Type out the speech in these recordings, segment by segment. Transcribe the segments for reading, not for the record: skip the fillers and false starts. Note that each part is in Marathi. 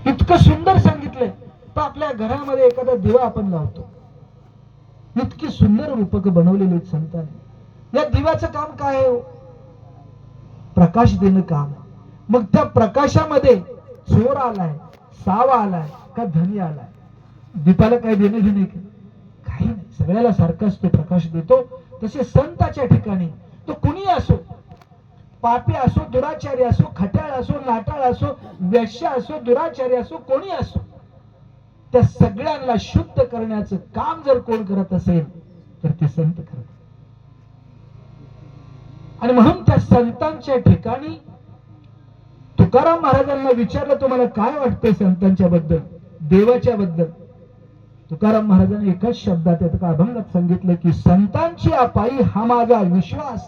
इतकं सुंदर सांगितलंय. तर आपल्या घरामध्ये एखादा दिवा आपण लावतो, इतकी सुंदर रूपक बनवलेली आहेत संतांनी. या दिव्याचं काम काय आहे? प्रकाश देणं काम आहे. मग त्या प्रकाशामध्ये चोर आलाय, सावा आलाय का धनी आलाय, दीपाला काय देणं घेणे काही नाही. सगळ्याला सारखाच तो प्रकाश देतो. तसे संताच्या ठिकाणी तो कुणी असो, पापी असो, दुराचारी असो, खट्याळ असो, नाटाळ असो, वेश्या असो, दुराचारी असो, कोणी असो, त्या सगळ्यांना शुद्ध करण्याचं काम जर कोण करत असेल तर ते संत करत. आणि म्हणून त्या संतांच्या ठिकाणी तुकाराम महाराजांना विचारलं, तुम्हाला काय वाटतंय संतांच्या बद्दल, देवाच्या बद्दल? तुकाराम महाराजांनी एकाच शब्दात एका अभंगात सांगितलं की संतांची अपाई हा माझा विश्वास,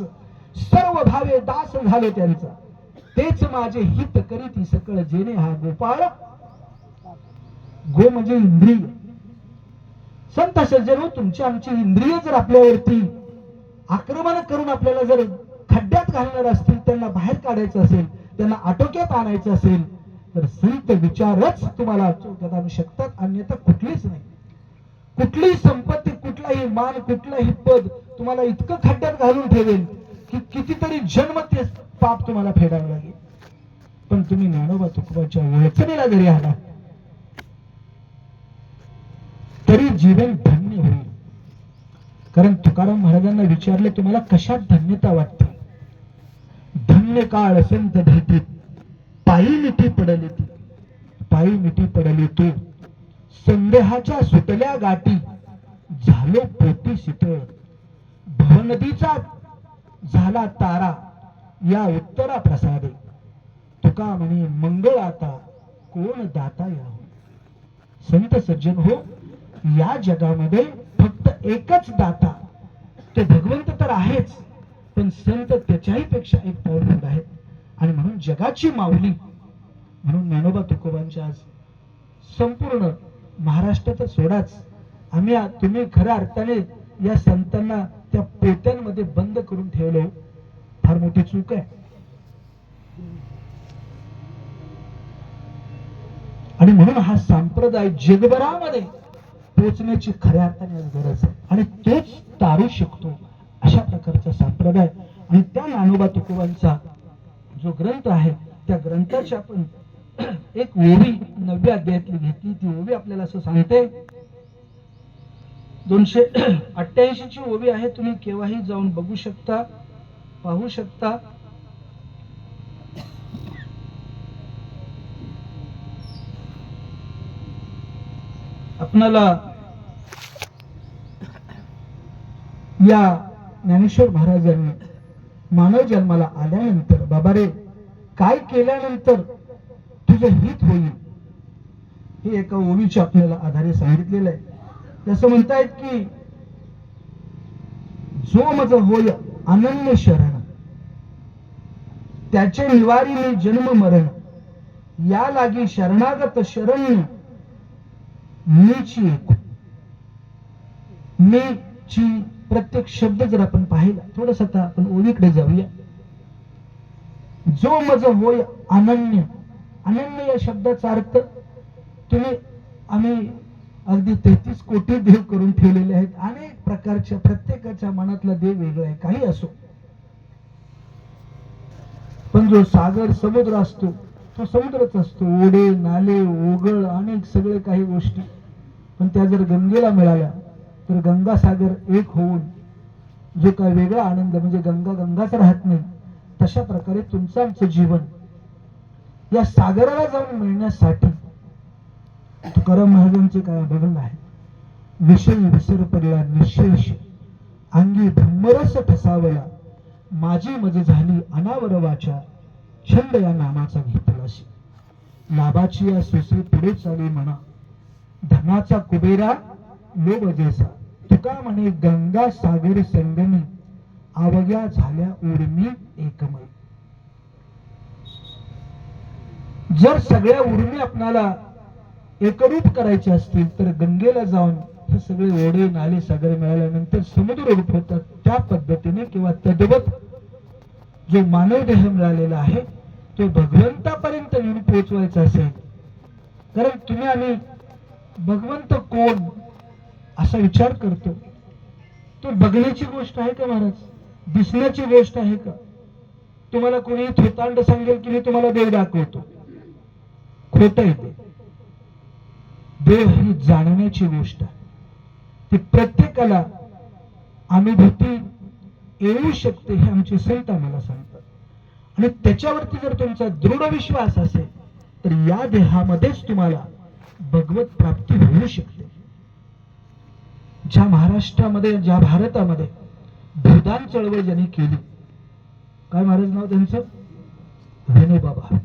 सर्व भावे दास झाले त्यांचा, तेच माझे हित करीती सकळ जेणे हा गोपाळ. गो म्हणजे इंद्रिय. संत सज्जनो, तुमची आमची इंद्रिय जर आपल्यावरती आक्रमण करून आपल्याला जर खड्ड्यात घालणार असतील, त्यांना बाहेर काढायचं असेल, त्यांना आटोक्यात आणायचं असेल, तर संत विचारच तुम्हाला आटोक्यात आणू शकतात, अन्यथा कुठलीच नाही. कुठलीही संपत्ती, कुठलाही मान, कुठलाही पद तुम्हाला इतकं खड्ड्यात घालून ठेवेल की कितीतरी जन्म ते पाप तुम्हाला फेडावं लागेल. पण तुम्ही ज्ञानोबा तुकोबाच्या ओळखणीला जरी आला तरी जीवन धन्य होईल. कारण तुकाराम महाराजांना विचारले, तुम्हाला कशात धन्यता वाटते? धन्य काळ संत भेटीत, पायी मिठी पडली ती, पायी मिठी पडली तू, संदेहाच्या सुटल्या गाठी, झालो पोटी शीतळ, भवनदीचा झाला तारा, या उत्तरा प्रसादे, तुका म्हणे मंगळ आता कोण दाता यावं. संत सज्जन हो, या जगामध्ये फक्त एकच दाता, तो भगवंत तर आहेच, पण संत त्याच्याही पेक्षा एक पाऊल पुढे आहेत. आणि म्हणून जगाची माऊली म्हणून ज्ञानोबा तुकोबांच्या आज संपूर्ण महाराष्ट्रात सोडाच, तुम्ही खऱ्या अर्थाने या संतांना त्या पोत्यांमध्ये बंद करून ठेवलं, फार मोठी चूक आहे. आणि म्हणून हा संप्रदाय जगभरामध्ये पोचण्याची खऱ्या अर्थाने गरज आहे, आणि तोच तारू शकतो अशा प्रकारचा संप्रदाय. आणि त्या ज्ञानोबा तुकोबांचा जो ग्रंथ आहे, त्या ग्रंथाची आपण एक ओवी 9व्या अध्यायातली घेतली. ती ओवी आपल्याला असं सांगते, 288 ची ओवी आहे. तुम्ही केव्हाही जाऊन बघू शकता, पाहू शकता. आपणाला या ज्ञानेश्वर महाराजांनी मानव जन्माला आल्यानंतर, बाबा रे काय केल्यानंतर तुझं हित होईल, हे एका ओवीच्या आपल्याला आधारे सांगितलेलं आहे. जसं म्हणतायत की जो मज होय अनन्य शरण, त्याचे निवारी जन्म मरण, या लागी शरणागत शरण्य मीची. मीची प्रत्येक शब्द जर आपण पाहिला, थोडस आता आपण ओळीकडे जाऊया. जो मज होय अनन्य, अनन्य या शब्दाचा अर्थ आम्ही अगदी 33 कोटी देव करून ठेवलेले आहेत. अनेक प्रकारच्या, प्रत्येकाच्या मनातला देव वेगळा आहे, काही असो. पण जो सागर समुद्र असतो तो समुद्रच असतो, ओढे नाले ओघळ अनेक सगळे काही गोष्टी. पण त्या जर गंगेला मिळाल्या तर गंगासागर एक होऊन जो काय वेगळा आनंद, म्हणजे गंगा गंगाच राहत नाही, तशा प्रकारे तुमचं आमचं जीवन या सागराला जाऊन मिळण्यासाठी तुकाराम महाराजांचे काय अभंग आहे. विषय विसर पडला निशेष, अंगी ब्रह्मरस ठसावला, माझी मज झाली अनावर वाचा, छंद या नामाचा घेतलाशी, लाभाची या सुसे पुढे चाले म्हणा, धनाचा कुबेरा लोभ जैसा, तुका म्हणे गंगा सागर संगमी, आवग्या झाल्या उर्मी एकमय. जर सगळ्या उर्मी आपणाला एकरूप करायचे असतील तर गंगेला जाऊन हे सगळे ओढे नाले सागर मिळाल्यानंतर समुद्र रूप होतात. त्या पद्धतीने किंवा तद्वत जो मानव देह मिळालेला आहे तो भगवंतापर्यंत नेऊन पोहोचवायचा असेल कारण तुम्ही आम्ही भगवंत कोण असा विचार करतो. तो बघण्याची गोष्ट आहे का महाराज? दिसण्याची गोष्ट आहे का? तुम्हाला कोणी थोतांड सांगेल की मी तुम्हाला देव दाखवतो, खोट आहे ते. देव ही जाणण्याची गोष्ट आहे. ती प्रत्येकाला अनुभूती येऊ शकते हे आमचे संत आम्हाला सांगतात. आणि त्याच्यावरती जर तुमचा दृढ विश्वास असेल तर या देहामध्येच तुम्हाला भगवत प्राप्ती होऊ शकते. ज्या महाराष्ट्रामध्ये, ज्या भारतामध्ये भूदान चळवळ ज्यांनी केली, काय महाराज नाव त्यांचं? विनोबाबा.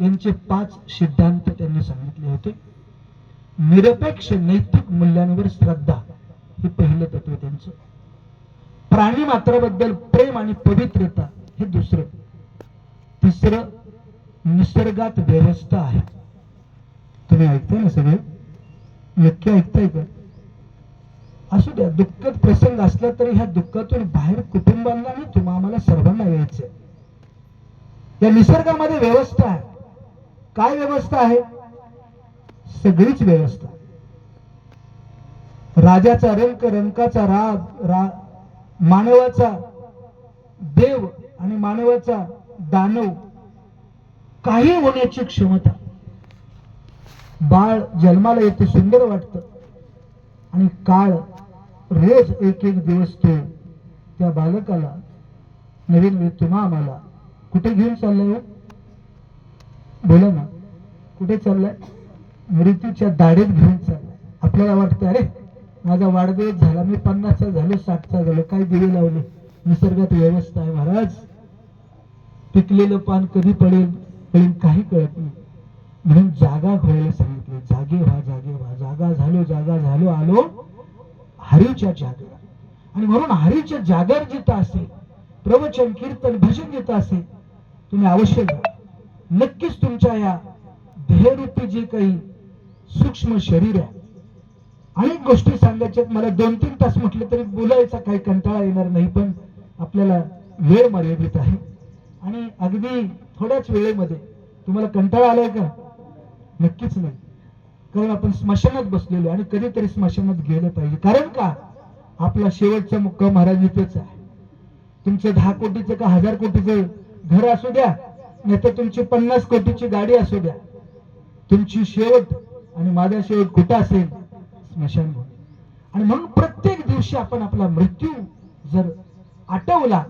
यांचे 5 सिद्धांत त्यांनी सांगितले होते. निरपेक्ष नैतिक मूल्यांवर श्रद्धा हे पहिलं तत्व त्यांचं. प्राणी मात्राबद्दल प्रेम आणि पवित्रता हे दुसरं. तिसरं निसर्गात व्यवस्था आहे. तुम्ही ऐकताय ना सगळे? नक्की ऐकताय का? असू द्या, दुःखद प्रसंग असला तरी ह्या दुःखातून बाहेर कुटुंबांना आणि तुम्हा आम्हाला सर्वांना यायचंय. या निसर्गामध्ये व्यवस्था आहे. काय व्यवस्था आहे? सगळीच व्यवस्था. राजाचा रंक, रंकाचा राग, मानवाचा देव आणि मानवाचा दानव, काही होण्याची क्षमता. बाळ जन्माला येते, सुंदर वाटतं, आणि काळ रोज एक एक दिवस तो त्या बालकाला नवीन नवीन तुम्हा आम्हाला कुठे घेऊन चाललाय हो? बोला ना, कुठे चाललाय? मृत्यूच्या दाढेत घेऊन चाललाय. आपल्याला वाटतं अरे माझा वाढदिवस झाला, मी 50चा झालो, 60चा झालो, काय दिवे लावले. निसर्गात व्यवस्था आहे महाराज. पिकलेलं पान कधी पडेल काही कळत नाही. म्हणून जागा व्हायला सांगितले. जागे व्हा, जागे व्हा. जागा झालो, आलो हरीच्या जागेवर. आणि म्हणून हरीच्या जागेवर जिथं असेल, प्रवचन कीर्तन भजन जिथं असेल, तुम्ही अवश्य जा. नक्कीच तुमच्या या ध्येयरूपी जे काही सूक्ष्म शरीर आहे, अनेक गोष्टी सांगायच्यात. मला 2-3 तास म्हटले तरी बोलायचा काही कंटाळा येणार नाही, पण आपल्याला वेळ मर्यादित आहे. आणि अगदी थोड्याच वेळेमध्ये तुम्हाला कंटाळा आलाय का? नक्कीच नाही. कारण आपण स्मशानात बसलेलो आणि कधीतरी स्मशानात गेलं पाहिजे. कारण का? आपला शेवटचा मुक्काम महाराज इथेच आहे. तुमचं 10 कोटीचं का 1000 कोटीचं घर असू द्या, नाही तर तुमची 50 कोटीची गाडी असू द्या, तुमची शेवट आणि माझा शेवट कुठं असेल? स्मशानभूमी. आणि म्हणून प्रत्येक दिवशी आपण आपला मृत्यू जर आठवला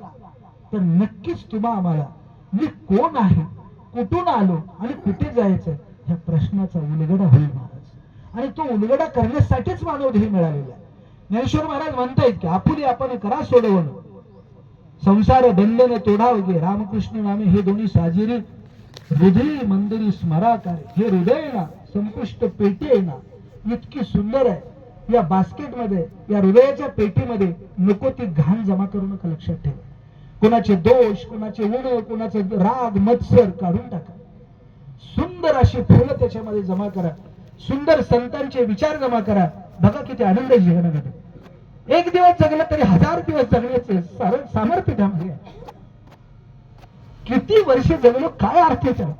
तर नक्कीच तुम्हा आम्हाला मी कोण आहे, कुठून आलो आणि कुठे जायचं ह्या प्रश्नाचा उलगडा होईल महाराज. आणि तो उलगडा करण्यासाठीच मानवदेह मिळालेला आहे. ज्ञानेश्वर महाराज म्हणतायत की आपुले आपण करा सोडवण, संसार बंधन तोडावगे, रामकृष्ण नामे हे दोन्ही साजिरी, हृदय मंदिरी स्मराकारे. हे हृदय ना संपुष्ट पेटी आहे ना, इतकी सुंदर आहे. या बास्केटमध्ये, या हृदयाच्या पेटीमध्ये नको ती घाण जमा करू नका. लक्षात ठेवा. कोणाचे दोष, कोणाचे उण, कोणाचे राग मत्सर काढून टाका. सुंदर अशी फुलं त्याच्यामध्ये जमा करा. सुंदर संतांचे विचार जमा करा. बघा किती आनंद जीवनामध्ये. एक दिवस जगलं तरी 1000 दिवस जगण्याचे सामर्थ्य त्यामध्ये आहे. किती वर्ष जगलो काय अर्थ आहे?